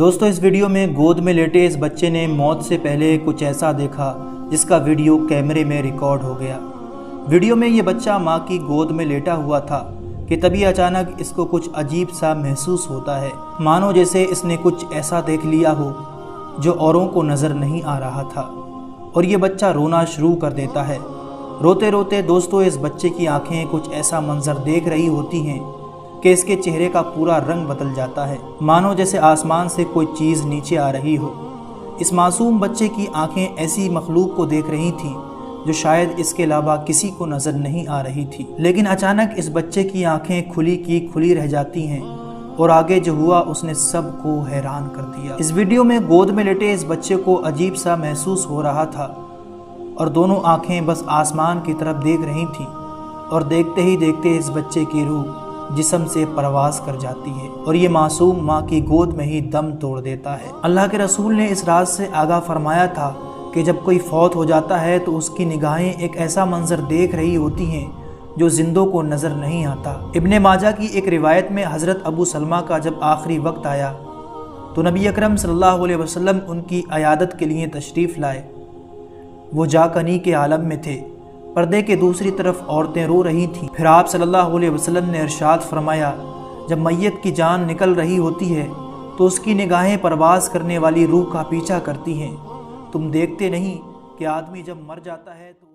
دوستو اس ویڈیو میں گود میں لیٹے اس بچے نے موت سے پہلے کچھ ایسا دیکھا جس کا ویڈیو کیمرے میں ریکارڈ ہو گیا۔ ویڈیو میں یہ بچہ ماں کی گود میں لیٹا ہوا تھا کہ تبھی اچانک اس کو کچھ عجیب سا محسوس ہوتا ہے، مانو جیسے اس نے کچھ ایسا دیکھ لیا ہو جو اوروں کو نظر نہیں آ رہا تھا، اور یہ بچہ رونا شروع کر دیتا ہے۔ روتے روتے دوستو اس بچے کی آنکھیں کچھ ایسا منظر دیکھ رہی ہوتی ہیں کہ اس کے چہرے کا پورا رنگ بدل جاتا ہے، مانو جیسے آسمان سے کوئی چیز نیچے آ رہی ہو۔ اس معصوم بچے کی آنکھیں ایسی مخلوق کو دیکھ رہی تھیں جو شاید اس کے علاوہ کسی کو نظر نہیں آ رہی تھی، لیکن اچانک اس بچے کی آنکھیں کھلی کی کھلی رہ جاتی ہیں، اور آگے جو ہوا اس نے سب کو حیران کر دیا۔ اس ویڈیو میں گود میں لیٹے اس بچے کو عجیب سا محسوس ہو رہا تھا، اور دونوں آنکھیں بس آسمان کی طرف دیکھ رہی تھیں، اور دیکھتے ہی دیکھتے اس بچے کی روح جسم سے پرواز کر جاتی ہے، اور یہ معصوم ماں کی گود میں ہی دم توڑ دیتا ہے۔ اللہ کے رسول نے اس راز سے آگاہ فرمایا تھا کہ جب کوئی فوت ہو جاتا ہے تو اس کی نگاہیں ایک ایسا منظر دیکھ رہی ہوتی ہیں جو زندوں کو نظر نہیں آتا۔ ابن ماجہ کی ایک روایت میں حضرت ابو سلمہ کا جب آخری وقت آیا تو نبی اکرم صلی اللہ علیہ وسلم ان کی عیادت کے لیے تشریف لائے۔ وہ جاکنی کے عالم میں تھے، پردے کے دوسری طرف عورتیں رو رہی تھیں۔ پھر آپ صلی اللہ علیہ وسلم نے ارشاد فرمایا، جب میت کی جان نکل رہی ہوتی ہے تو اس کی نگاہیں پرواز کرنے والی روح کا پیچھا کرتی ہیں۔ تم دیکھتے نہیں کہ آدمی جب مر جاتا ہے تو